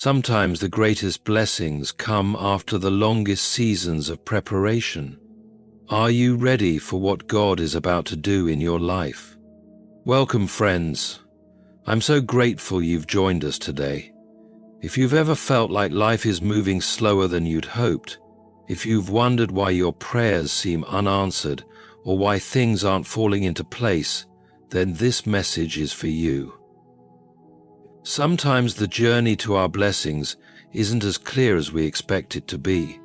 Sometimes the greatest blessings come after the longest seasons of preparation. Are you ready for what God is about to do in your life? Welcome, friends. I'm so grateful you've joined us today. If you've ever felt like life is moving slower than you'd hoped, if you've wondered why your prayers seem unanswered or why things aren't falling into place, then this message is for you. Sometimes the journey to our blessings isn't as clear as we expect it to be.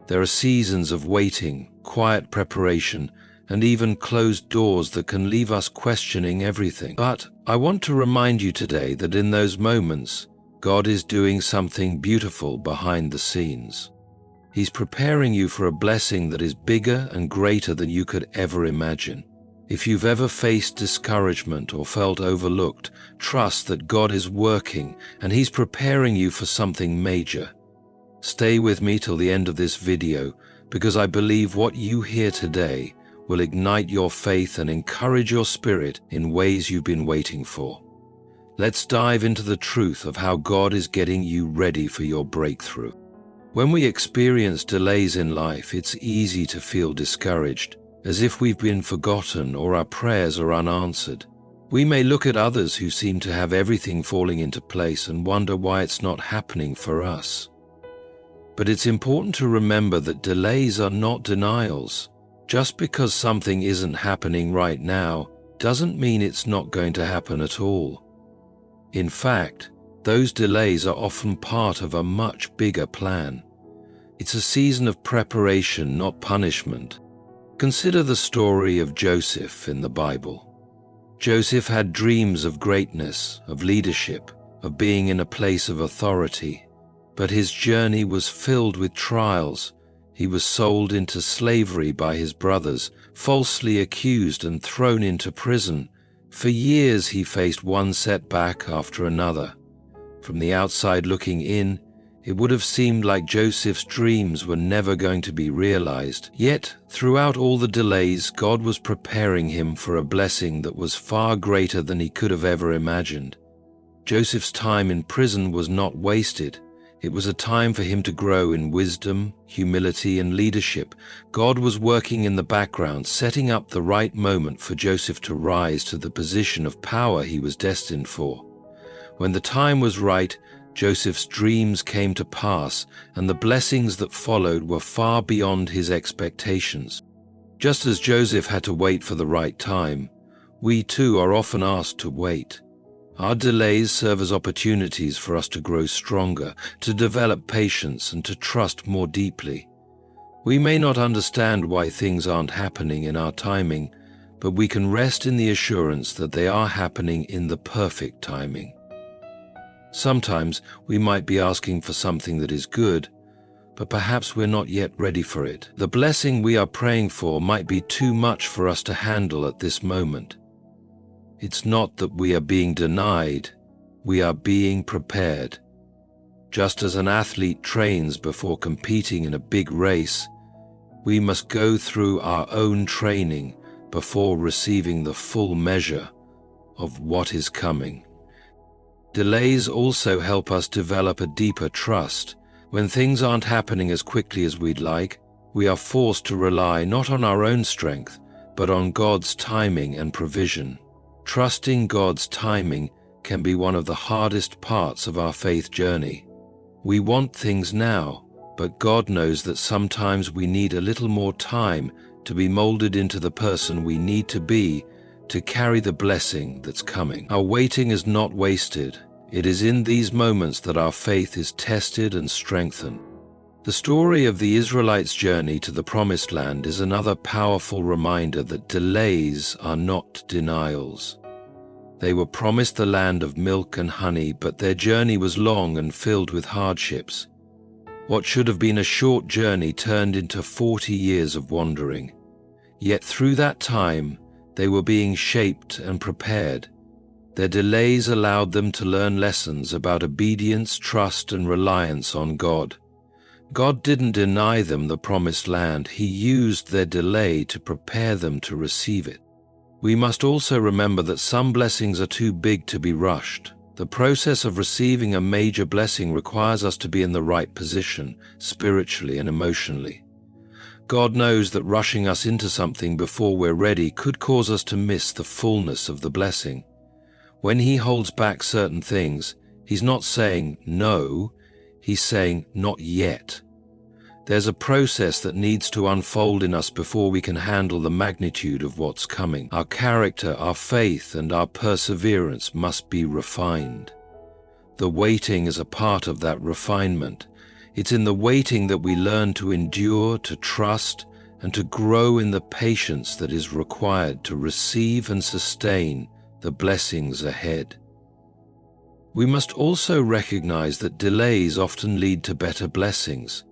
There are seasons of waiting, quiet preparation, and even closed doors that can leave us questioning everything. But I want to remind you today that in those moments, God is doing something beautiful behind the scenes. He's preparing you for a blessing that is bigger and greater than you could ever imagine. If you've ever faced discouragement or felt overlooked, trust that God is working and He's preparing you for something major. Stay with me till the end of this video, because I believe what you hear today will ignite your faith and encourage your spirit in ways you've been waiting for. Let's dive into the truth of how God is getting you ready for your breakthrough. When we experience delays in life, it's easy to feel discouraged, as if we've been forgotten or our prayers are unanswered. We may look at others who seem to have everything falling into place and wonder why it's not happening for us. But it's important to remember that delays are not denials. Just because something isn't happening right now doesn't mean it's not going to happen at all. In fact, those delays are often part of a much bigger plan. It's a season of preparation, not punishment. Consider the story of Joseph in the Bible. Joseph had dreams of greatness, of leadership, of being in a place of authority, but his journey was filled with trials. He was sold into slavery by his brothers, falsely accused and thrown into prison. For years he faced one setback after another. From the outside looking in, it would have seemed like Joseph's dreams were never going to be realized. Yet, throughout all the delays, God was preparing him for a blessing that was far greater than he could have ever imagined. Joseph's time in prison was not wasted. It was a time for him to grow in wisdom, humility, and leadership. God was working in the background, setting up the right moment for Joseph to rise to the position of power he was destined for. When the time was right, Joseph's dreams came to pass, and the blessings that followed were far beyond his expectations. Just as Joseph had to wait for the right time, we too are often asked to wait. Our delays serve as opportunities for us to grow stronger, to develop patience, and to trust more deeply. We may not understand why things aren't happening in our timing, but we can rest in the assurance that they are happening in the perfect timing. Sometimes we might be asking for something that is good, but perhaps we're not yet ready for it. The blessing we are praying for might be too much for us to handle at this moment. It's not that we are being denied, we are being prepared. Just as an athlete trains before competing in a big race, we must go through our own training before receiving the full measure of what is coming. Delays also help us develop a deeper trust. When things aren't happening as quickly as we'd like, we are forced to rely not on our own strength, but on God's timing and provision. Trusting God's timing can be one of the hardest parts of our faith journey. We want things now, but God knows that sometimes we need a little more time to be molded into the person we need to be to carry the blessing that's coming. Our waiting is not wasted. It is in these moments that our faith is tested and strengthened. The story of the Israelites' journey to the Promised Land is another powerful reminder that delays are not denials. They were promised the land of milk and honey, but their journey was long and filled with hardships. What should have been a short journey turned into 40 years of wandering. Yet through that time, they were being shaped and prepared. Their delays allowed them to learn lessons about obedience, trust, and reliance on God. God didn't deny them the promised land. He used their delay to prepare them to receive it. We must also remember that some blessings are too big to be rushed. The process of receiving a major blessing requires us to be in the right position, spiritually and emotionally. God knows that rushing us into something before we're ready could cause us to miss the fullness of the blessing. When He holds back certain things, He's not saying no, He's saying not yet. There's a process that needs to unfold in us before we can handle the magnitude of what's coming. Our character, our faith, and our perseverance must be refined. The waiting is a part of that refinement. It's in the waiting that we learn to endure, to trust, and to grow in the patience that is required to receive and sustain the blessings ahead. We must also recognize that delays often lead to better blessings.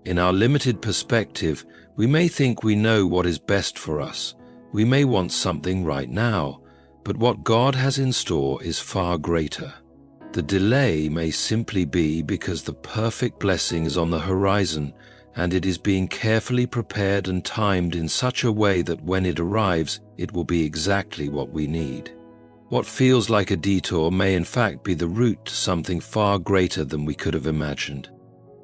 In our limited perspective, we may think we know what is best for us. We may want something right now, but what God has in store is far greater. The delay may simply be because the perfect blessing is on the horizon, and it is being carefully prepared and timed in such a way that when it arrives, it will be exactly what we need. What feels like a detour may in fact be the route to something far greater than we could have imagined.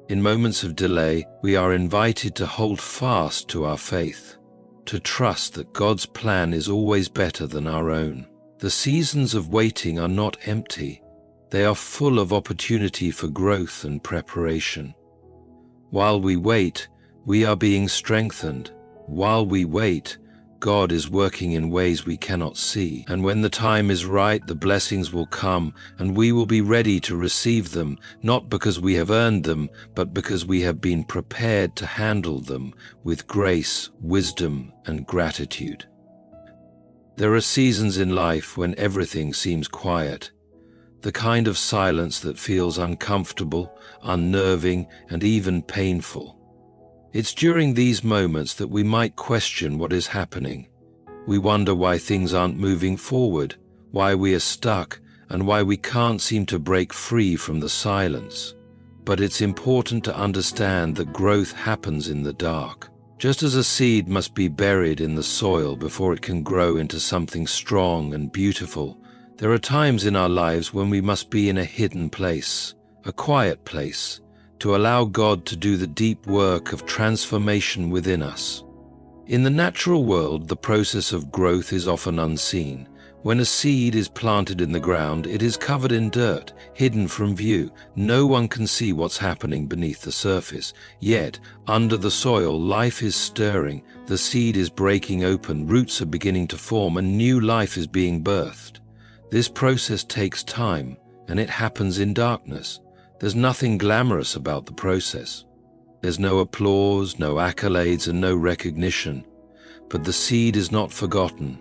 In moments of delay, we are invited to hold fast to our faith, to trust that God's plan is always better than our own. The seasons of waiting are not empty. They are full of opportunity for growth and preparation. While we wait, we are being strengthened. While we wait, God is working in ways we cannot see. And when the time is right, the blessings will come, and we will be ready to receive them, not because we have earned them, but because we have been prepared to handle them with grace, wisdom, and gratitude. There are seasons in life when everything seems quiet, the kind of silence that feels uncomfortable, unnerving, and even painful. It's during these moments that we might question what is happening. We wonder why things aren't moving forward, why we are stuck, and why we can't seem to break free from the silence. But it's important to understand that growth happens in the dark. Just as a seed must be buried in the soil before it can grow into something strong and beautiful, there are times in our lives when we must be in a hidden place, a quiet place, to allow God to do the deep work of transformation within us. In the natural world, the process of growth is often unseen. When a seed is planted in the ground, it is covered in dirt, hidden from view. No one can see what's happening beneath the surface. Yet, under the soil, life is stirring, the seed is breaking open, roots are beginning to form, and new life is being birthed. This process takes time, and it happens in darkness. There's nothing glamorous about the process. There's no applause, no accolades, and no recognition. But the seed is not forgotten.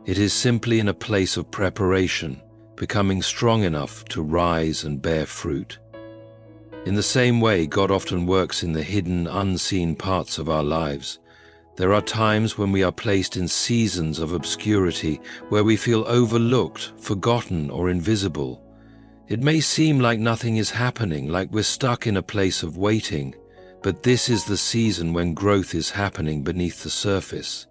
It is simply in a place of preparation, becoming strong enough to rise and bear fruit. In the same way, God often works in the hidden, unseen parts of our lives. There are times when we are placed in seasons of obscurity, where we feel overlooked, forgotten, or invisible. It may seem like nothing is happening, like we're stuck in a place of waiting, but this is the season when growth is happening beneath the surface.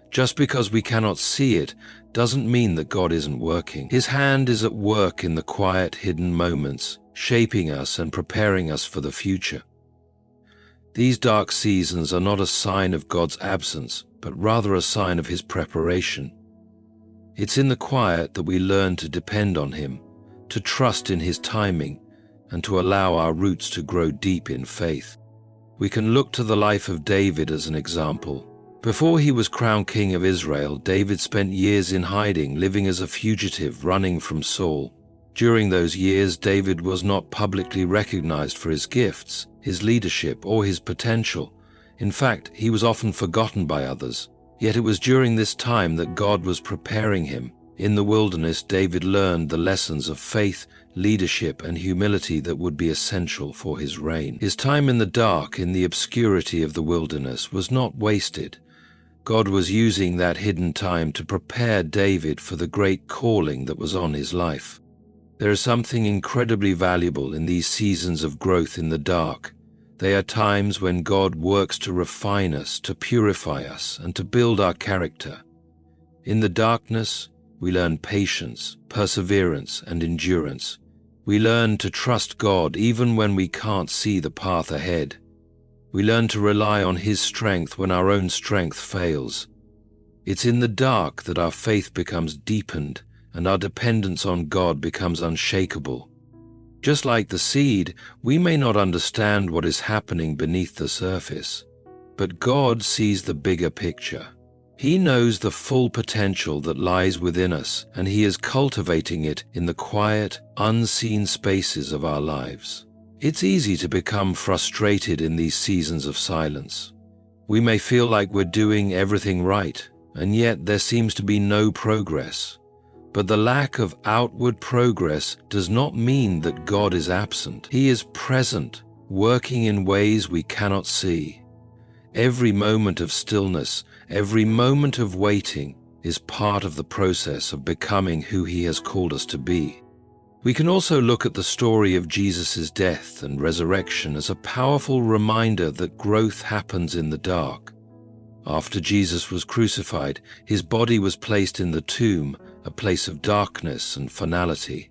Just because we cannot see it doesn't mean that God isn't working. His hand is at work in the quiet, hidden moments, shaping us and preparing us for the future. These dark seasons are not a sign of God's absence, but rather a sign of His preparation. It's in the quiet that we learn to depend on Him, to trust in His timing, and to allow our roots to grow deep in faith. We can look to the life of David as an example. Before he was crowned king of Israel, David spent years in hiding, living as a fugitive, running from Saul. During those years, David was not publicly recognized for his gifts, his leadership, or his potential. In fact, he was often forgotten by others. Yet it was during this time that God was preparing him. In the wilderness, David learned the lessons of faith, leadership, and humility that would be essential for his reign. His time in the dark, in the obscurity of the wilderness, was not wasted. God was using that hidden time to prepare David for the great calling that was on his life. There is something incredibly valuable in these seasons of growth in the dark. They are times when God works to refine us, to purify us, and to build our character. In the darkness, We learn patience, perseverance, and endurance. We learn to trust God even when we can't see the path ahead. We learn to rely on His strength when our own strength fails. It's in the dark that our faith becomes deepened and our dependence on God becomes unshakable. Just like the seed, we may not understand what is happening beneath the surface, but God sees the bigger picture. He knows the full potential that lies within us, and He is cultivating it in the quiet, unseen spaces of our lives. It's easy to become frustrated in these seasons of silence. We may feel like we're doing everything right, and yet there seems to be no progress. But the lack of outward progress does not mean that God is absent. He is present, working in ways we cannot see. Every moment of stillness, every moment of waiting is part of the process of becoming who He has called us to be. We can also look at the story of Jesus' death and resurrection as a powerful reminder that growth happens in the dark. After Jesus was crucified, His body was placed in the tomb, a place of darkness and finality.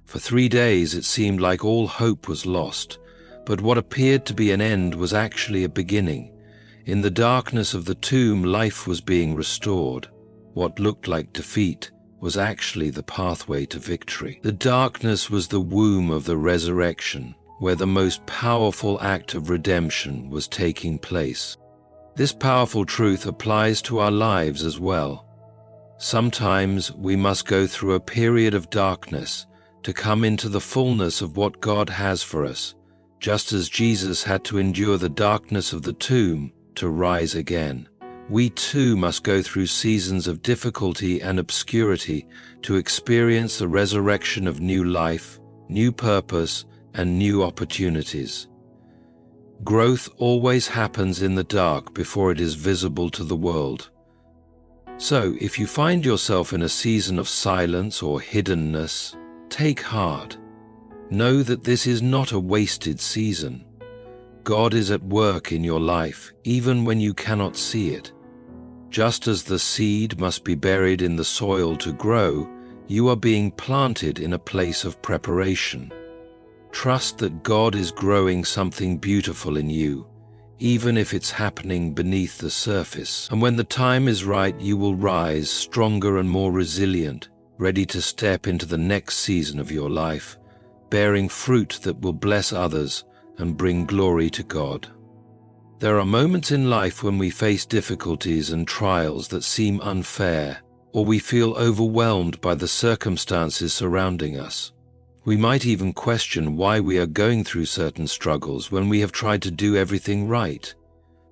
For 3 days it seemed like all hope was lost, but what appeared to be an end was actually a beginning. In the darkness of the tomb, life was being restored. What looked like defeat was actually the pathway to victory. The darkness was the womb of the resurrection, where the most powerful act of redemption was taking place. This powerful truth applies to our lives as well. Sometimes we must go through a period of darkness to come into the fullness of what God has for us, just as Jesus had to endure the darkness of the tomb to rise again. We too must go through seasons of difficulty and obscurity to experience the resurrection of new life, new purpose, and new opportunities. Growth always happens in the dark before it is visible to the world. So, if you find yourself in a season of silence or hiddenness, take heart. Know that this is not a wasted season. God is at work in your life, even when you cannot see it. Just as the seed must be buried in the soil to grow, you are being planted in a place of preparation. Trust that God is growing something beautiful in you, even if it's happening beneath the surface. And when the time is right, you will rise stronger and more resilient, ready to step into the next season of your life, bearing fruit that will bless others and bring glory to God. There are moments in life when we face difficulties and trials that seem unfair, or we feel overwhelmed by the circumstances surrounding us. We might even question why we are going through certain struggles when we have tried to do everything right.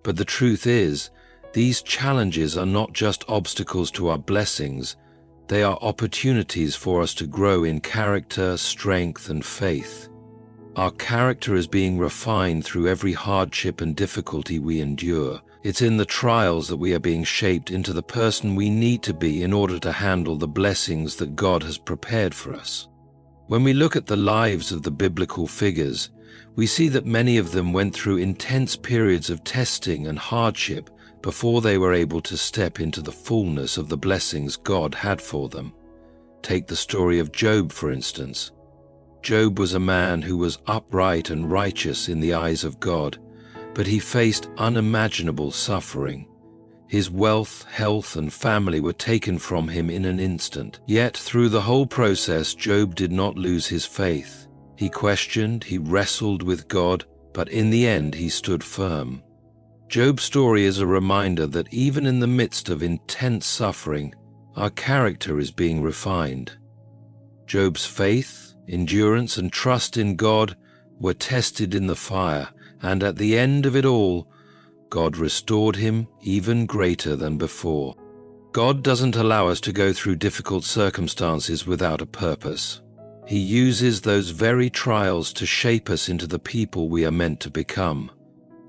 But the truth is, these challenges are not just obstacles to our blessings, they are opportunities for us to grow in character, strength, and faith. Our character is being refined through every hardship and difficulty we endure. It's in the trials that we are being shaped into the person we need to be in order to handle the blessings that God has prepared for us. When we look at the lives of the biblical figures, we see that many of them went through intense periods of testing and hardship before they were able to step into the fullness of the blessings God had for them. Take the story of Job, for instance. Job was a man who was upright and righteous in the eyes of God, but he faced unimaginable suffering. His wealth, health, and family were taken from him in an instant. Yet through the whole process, Job did not lose his faith. He questioned, he wrestled with God, but in the end he stood firm. Job's story is a reminder that even in the midst of intense suffering, our character is being refined. Job's faith, endurance, and trust in God were tested in the fire, and at the end of it all, God restored him even greater than before. God doesn't allow us to go through difficult circumstances without a purpose. He uses those very trials to shape us into the people we are meant to become.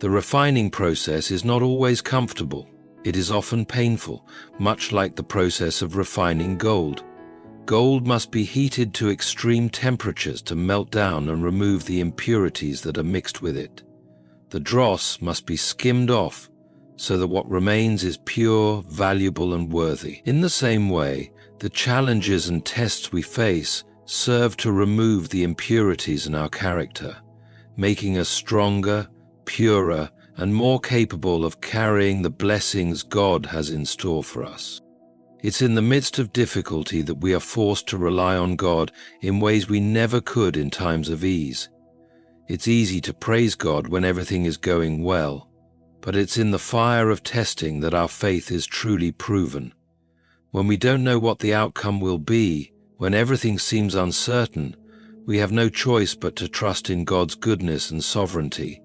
The refining process is not always comfortable. It is often painful, much like the process of refining gold. Gold must be heated to extreme temperatures to melt down and remove the impurities that are mixed with it. The dross must be skimmed off so that what remains is pure, valuable, and worthy. In the same way, The challenges and tests we face serve to remove the impurities in our character, making us stronger, purer, and more capable of carrying the blessings God has in store for us. It's in the midst of difficulty that we are forced to rely on God in ways we never could in times of ease. It's easy to praise God when everything is going well, but it's in the fire of testing that our faith is truly proven. When we don't know what the outcome will be, when everything seems uncertain, we have no choice but to trust in God's goodness and sovereignty.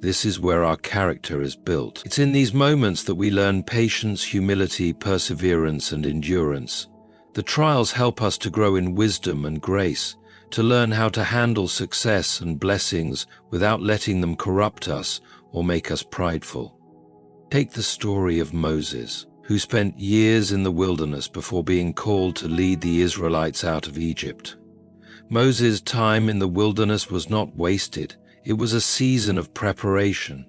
This is where our character is built. It's in these moments that we learn patience, humility, perseverance, and endurance. The trials help us to grow in wisdom and grace, to learn how to handle success and blessings without letting them corrupt us or make us prideful. Take the story of Moses, who spent years in the wilderness before being called to lead the Israelites out of Egypt. Moses' time in the wilderness was not wasted. It was a season of preparation.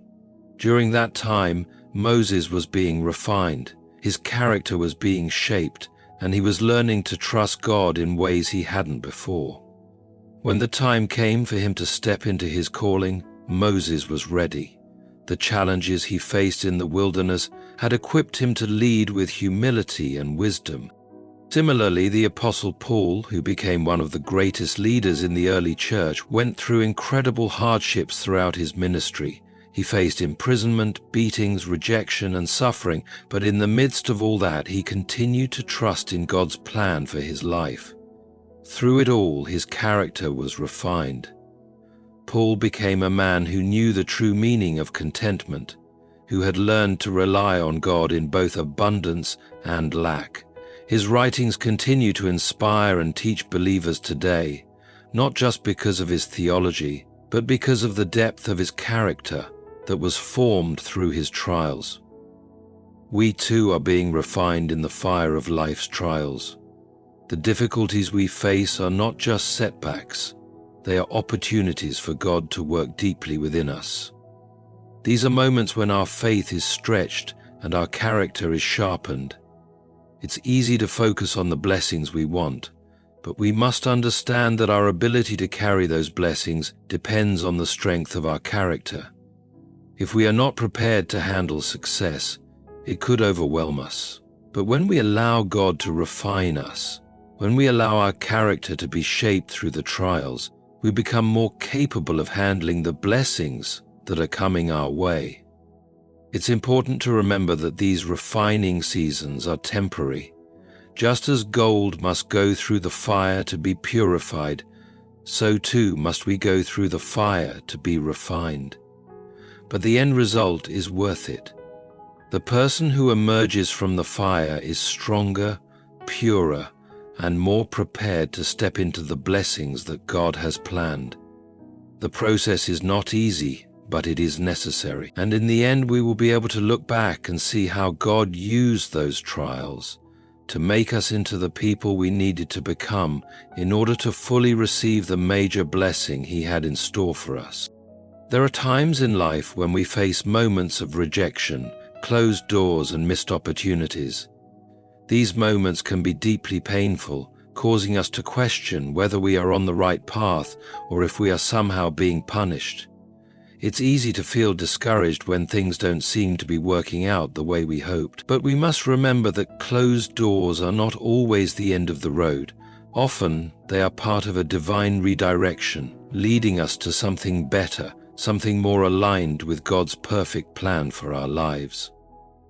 During that time, Moses was being refined, his character was being shaped, and he was learning to trust God in ways he hadn't before. When the time came for him to step into his calling, Moses was ready. The challenges he faced in the wilderness had equipped him to lead with humility and wisdom. Similarly, the Apostle Paul, who became one of the greatest leaders in the early church, went through incredible hardships throughout his ministry. He faced imprisonment, beatings, rejection, and suffering, but in the midst of all that, he continued to trust in God's plan for his life. Through it all, his character was refined. Paul became a man who knew the true meaning of contentment, who had learned to rely on God in both abundance and lack. His writings continue to inspire and teach believers today, not just because of his theology, but because of the depth of his character that was formed through his trials. We too are being refined in the fire of life's trials. The difficulties we face are not just setbacks, they are opportunities for God to work deeply within us. These are moments when our faith is stretched and our character is sharpened. It's easy to focus on the blessings we want, but we must understand that our ability to carry those blessings depends on the strength of our character. If we are not prepared to handle success, it could overwhelm us. But when we allow God to refine us, when we allow our character to be shaped through the trials, we become more capable of handling the blessings that are coming our way. It's important to remember that these refining seasons are temporary. Just as gold must go through the fire to be purified, so too must we go through the fire to be refined. But the end result is worth it. The person who emerges from the fire is stronger, purer, and more prepared to step into the blessings that God has planned. The process is not easy, but it is necessary. And in the end, we will be able to look back and see how God used those trials to make us into the people we needed to become in order to fully receive the major blessing He had in store for us. There are times in life when we face moments of rejection, closed doors, and missed opportunities. These moments can be deeply painful, causing us to question whether we are on the right path or if we are somehow being punished. It's easy to feel discouraged when things don't seem to be working out the way we hoped, but we must remember that closed doors are not always the end of the road. Often, they are part of a divine redirection, leading us to something better, something more aligned with God's perfect plan for our lives.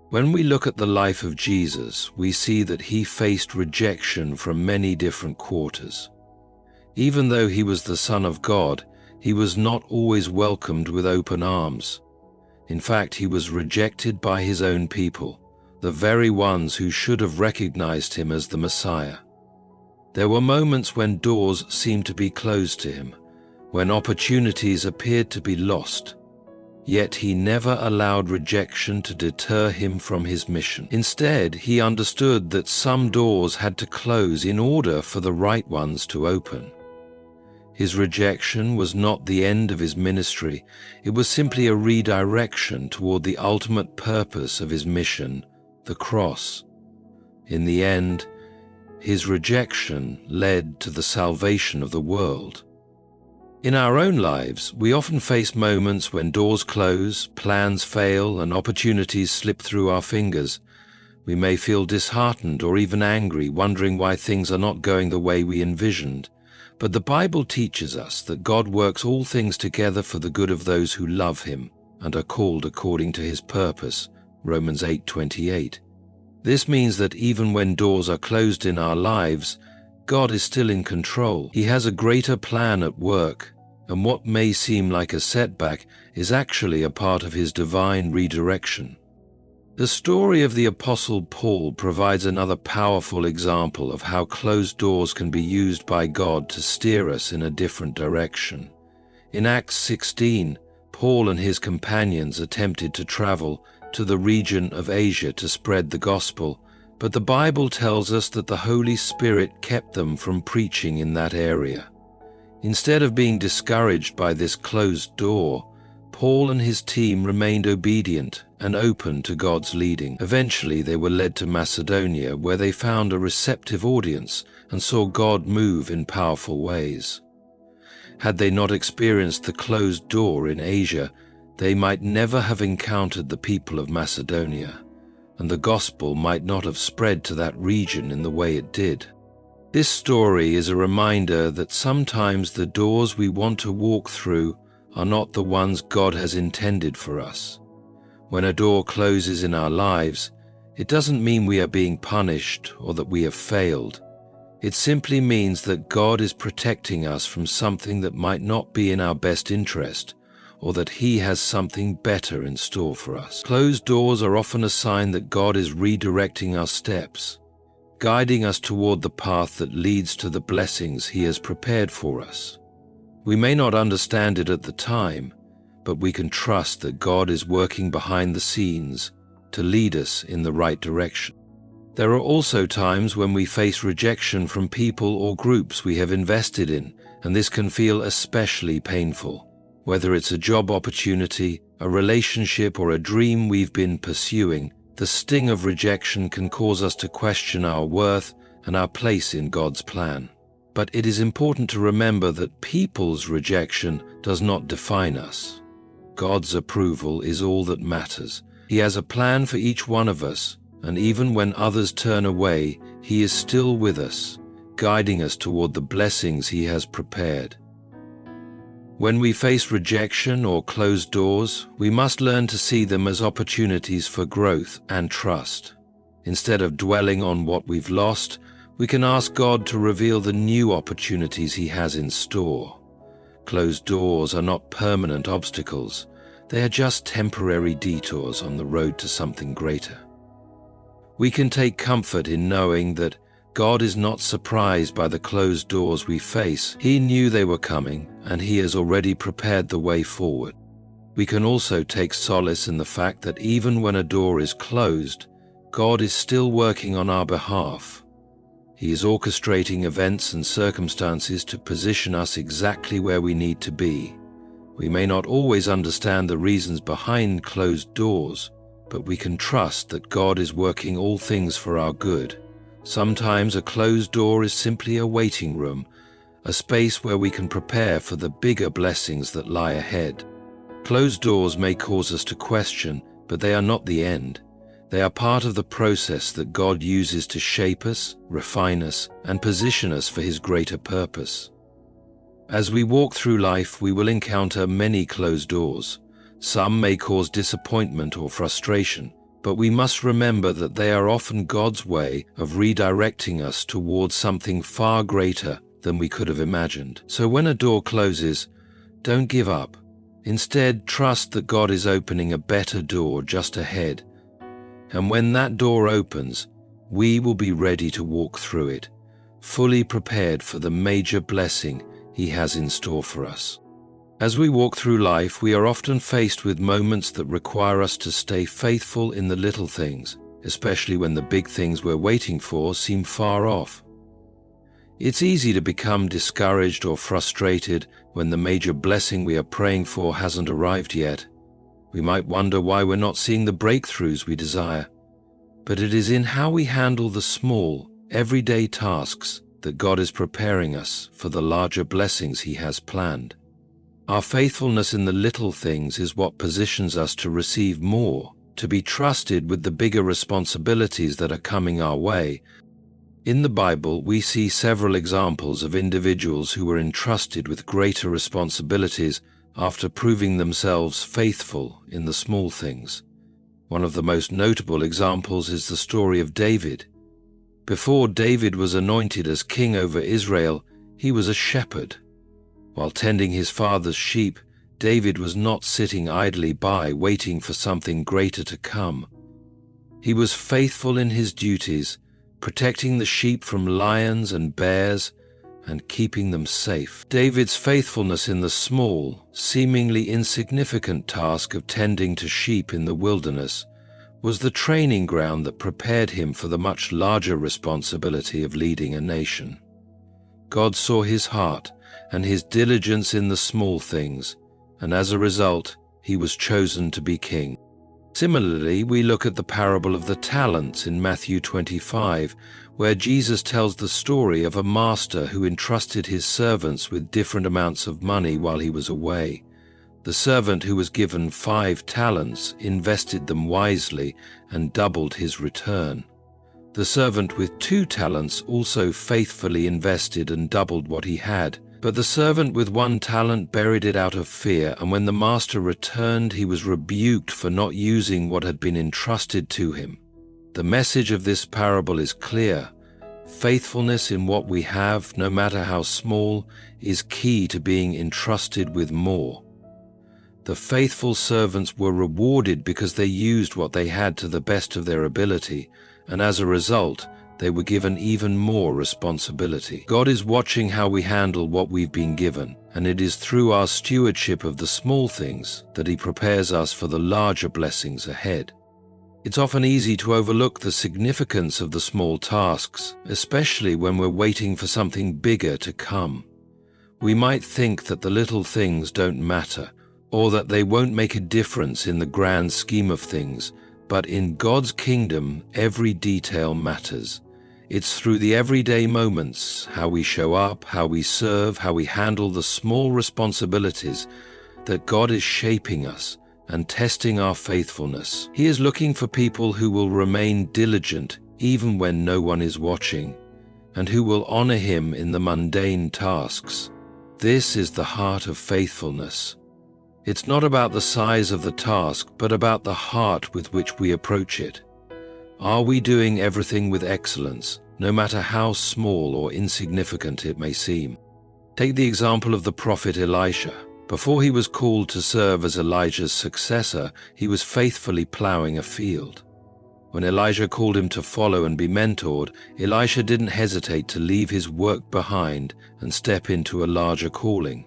When we look at the life of Jesus, we see that He faced rejection from many different quarters. Even though He was the Son of God, He was not always welcomed with open arms. In fact, He was rejected by His own people, the very ones who should have recognized Him as the Messiah. There were moments when doors seemed to be closed to Him, when opportunities appeared to be lost. Yet He never allowed rejection to deter Him from His mission. Instead, He understood that some doors had to close in order for the right ones to open. His rejection was not the end of His ministry. It was simply a redirection toward the ultimate purpose of His mission, the cross. In the end, his rejection led to the salvation of the world. In our own lives, we often face moments when doors close, plans fail, and opportunities slip through our fingers. We may feel disheartened or even angry, wondering why things are not going the way we envisioned. But the Bible teaches us that God works all things together for the good of those who love him and are called according to his purpose. Romans 8:28. This means that even when doors are closed in our lives, God is still in control. He has a greater plan at work, and what may seem like a setback is actually a part of his divine redirection. The story of the Apostle Paul provides another powerful example of how closed doors can be used by God to steer us in a different direction. In Acts 16, Paul and his companions attempted to travel to the region of Asia to spread the gospel, but the Bible tells us that the Holy Spirit kept them from preaching in that area. Instead of being discouraged by this closed door, Paul and his team remained obedient and open to God's leading. Eventually, they were led to Macedonia, where they found a receptive audience and saw God move in powerful ways. Had they not experienced the closed door in Asia, they might never have encountered the people of Macedonia, and the gospel might not have spread to that region in the way it did. This story is a reminder that sometimes the doors we want to walk through are not the ones God has intended for us. When a door closes in our lives, it doesn't mean we are being punished or that we have failed. It simply means that God is protecting us from something that might not be in our best interest, or that he has something better in store for us. Closed doors are often a sign that God is redirecting our steps, guiding us toward the path that leads to the blessings he has prepared for us. We may not understand it at the time, but we can trust that God is working behind the scenes to lead us in the right direction. There are also times when we face rejection from people or groups we have invested in, and this can feel especially painful. Whether it's a job opportunity, a relationship, or a dream we've been pursuing, the sting of rejection can cause us to question our worth and our place in God's plan. But it is important to remember that people's rejection does not define us. God's approval is all that matters. He has a plan for each one of us, and even when others turn away, he is still with us, guiding us toward the blessings he has prepared. When we face rejection or closed doors, we must learn to see them as opportunities for growth and trust. Instead of dwelling on what we've lost, we can ask God to reveal the new opportunities he has in store. Closed doors are not permanent obstacles. They are just temporary detours on the road to something greater. We can take comfort in knowing that God is not surprised by the closed doors we face. He knew they were coming, and he has already prepared the way forward. We can also take solace in the fact that even when a door is closed, God is still working on our behalf. He is orchestrating events and circumstances to position us exactly where we need to be. We may not always understand the reasons behind closed doors, but we can trust that God is working all things for our good. Sometimes a closed door is simply a waiting room, a space where we can prepare for the bigger blessings that lie ahead. Closed doors may cause us to question, but they are not the end. They are part of the process that God uses to shape us, refine us, and position us for his greater purpose. As we walk through life, we will encounter many closed doors. Some may cause disappointment or frustration, but we must remember that they are often God's way of redirecting us towards something far greater than we could have imagined. So when a door closes, don't give up. Instead, trust that God is opening a better door just ahead. And when that door opens, we will be ready to walk through it, fully prepared for the major blessing he has in store for us. As we walk through life, we are often faced with moments that require us to stay faithful in the little things, especially when the big things we're waiting for seem far off. It's easy to become discouraged or frustrated when the major blessing we are praying for hasn't arrived yet. We might wonder why we're not seeing the breakthroughs we desire. But it is in how we handle the small, everyday tasks that God is preparing us for the larger blessings He has planned. Our faithfulness in the little things is what positions us to receive more, to be trusted with the bigger responsibilities that are coming our way. In the Bible, we see several examples of individuals who were entrusted with greater responsibilities after proving themselves faithful in the small things. One of the most notable examples is the story of David. Before David was anointed as king over Israel, he was a shepherd. While tending his father's sheep, David was not sitting idly by waiting for something greater to come. He was faithful in his duties, protecting the sheep from lions and bears and keeping them safe. David's faithfulness in the small, seemingly insignificant task of tending to sheep in the wilderness was the training ground that prepared him for the much larger responsibility of leading a nation. God saw his heart and his diligence in the small things, and as a result, he was chosen to be king. Similarly, we look at the parable of the talents in Matthew 25, where Jesus tells the story of a master who entrusted his servants with different amounts of money while he was away. The servant who was given 5 talents invested them wisely and doubled his return. The servant with 2 talents also faithfully invested and doubled what he had. But the servant with 1 talent buried it out of fear, and when the master returned, he was rebuked for not using what had been entrusted to him. The message of this parable is clear. Faithfulness in what we have, no matter how small, is key to being entrusted with more. The faithful servants were rewarded because they used what they had to the best of their ability, and as a result, they were given even more responsibility. God is watching how we handle what we've been given, and it is through our stewardship of the small things that He prepares us for the larger blessings ahead. It's often easy to overlook the significance of the small tasks, especially when we're waiting for something bigger to come. We might think that the little things don't matter, or that they won't make a difference in the grand scheme of things, but in God's kingdom, every detail matters. It's through the everyday moments, how we show up, how we serve, how we handle the small responsibilities, that God is shaping us and testing our faithfulness. He is looking for people who will remain diligent even when no one is watching, and who will honor Him in the mundane tasks. This is the heart of faithfulness. It's not about the size of the task, but about the heart with which we approach it. Are we doing everything with excellence, no matter how small or insignificant it may seem? Take the example of the prophet Elisha. Before he was called to serve as Elijah's successor, he was faithfully plowing a field. When Elijah called him to follow and be mentored, Elisha didn't hesitate to leave his work behind and step into a larger calling.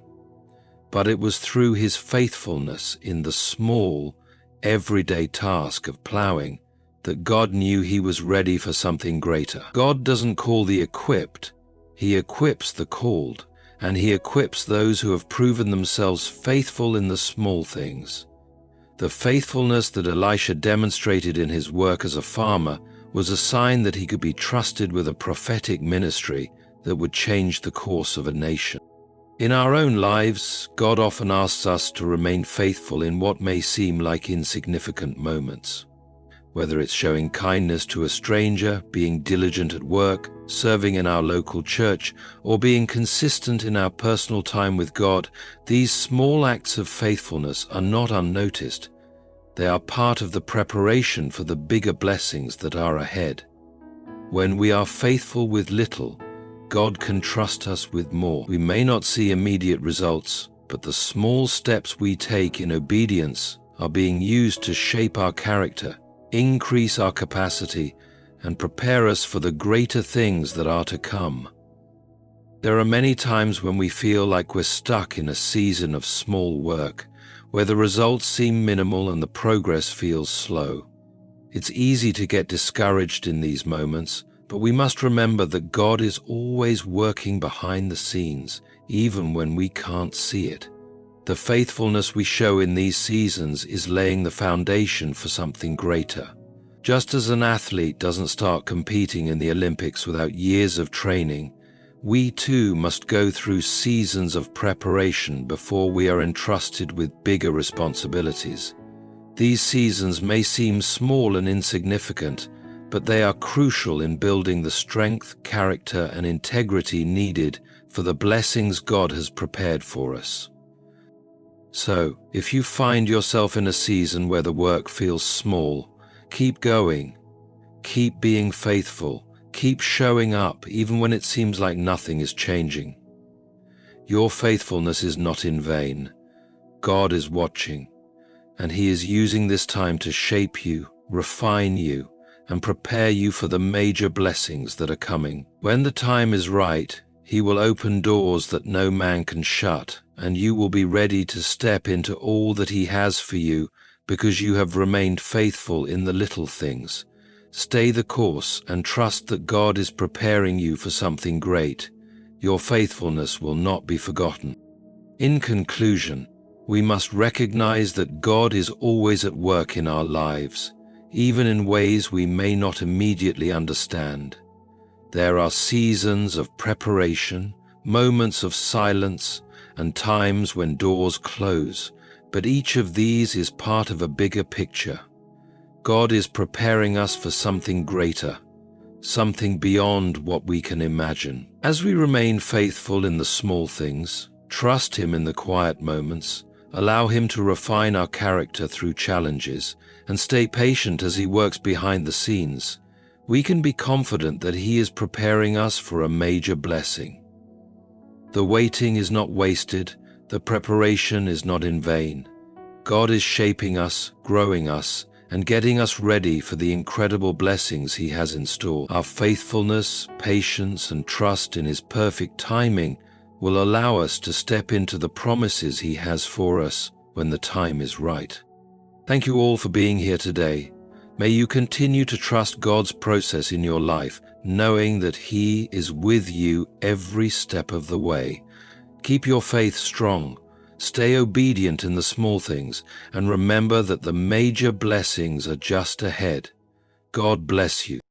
But it was through his faithfulness in the small, everyday task of plowing that God knew he was ready for something greater. God doesn't call the equipped, He equips the called, and He equips those who have proven themselves faithful in the small things. The faithfulness that Elisha demonstrated in his work as a farmer was a sign that he could be trusted with a prophetic ministry that would change the course of a nation. In our own lives, God often asks us to remain faithful in what may seem like insignificant moments. Whether it's showing kindness to a stranger, being diligent at work, serving in our local church, or being consistent in our personal time with God, these small acts of faithfulness are not unnoticed. They are part of the preparation for the bigger blessings that are ahead. When we are faithful with little, God can trust us with more. We may not see immediate results, but the small steps we take in obedience are being used to shape our character, increase our capacity, and prepare us for the greater things that are to come. There are many times when we feel like we're stuck in a season of small work, where the results seem minimal and the progress feels slow. It's easy to get discouraged in these moments, but we must remember that God is always working behind the scenes, even when we can't see it. The faithfulness we show in these seasons is laying the foundation for something greater. Just as an athlete doesn't start competing in the Olympics without years of training, we too must go through seasons of preparation before we are entrusted with bigger responsibilities. These seasons may seem small and insignificant, but they are crucial in building the strength, character, and integrity needed for the blessings God has prepared for us. So, if you find yourself in a season where the work feels small, keep going. Keep being faithful. Keep showing up even when it seems like nothing is changing. Your faithfulness is not in vain. God is watching, and He is using this time to shape you, refine you, and prepare you for the major blessings that are coming. When the time is right, He will open doors that no man can shut, and you will be ready to step into all that He has for you because you have remained faithful in the little things. Stay the course and trust that God is preparing you for something great. Your faithfulness will not be forgotten. In conclusion, we must recognize that God is always at work in our lives, even in ways we may not immediately understand. There are seasons of preparation, moments of silence, and times when doors close, but each of these is part of a bigger picture. God is preparing us for something greater, something beyond what we can imagine. As we remain faithful in the small things, trust Him in the quiet moments, allow Him to refine our character through challenges, and stay patient as He works behind the scenes, we can be confident that He is preparing us for a major blessing. The waiting is not wasted, the preparation is not in vain. God is shaping us, growing us, and getting us ready for the incredible blessings He has in store. Our faithfulness, patience, and trust in His perfect timing will allow us to step into the promises He has for us when the time is right. Thank you all for being here today. May you continue to trust God's process in your life, knowing that He is with you every step of the way. Keep your faith strong. Stay obedient in the small things, and remember that the major blessings are just ahead. God bless you.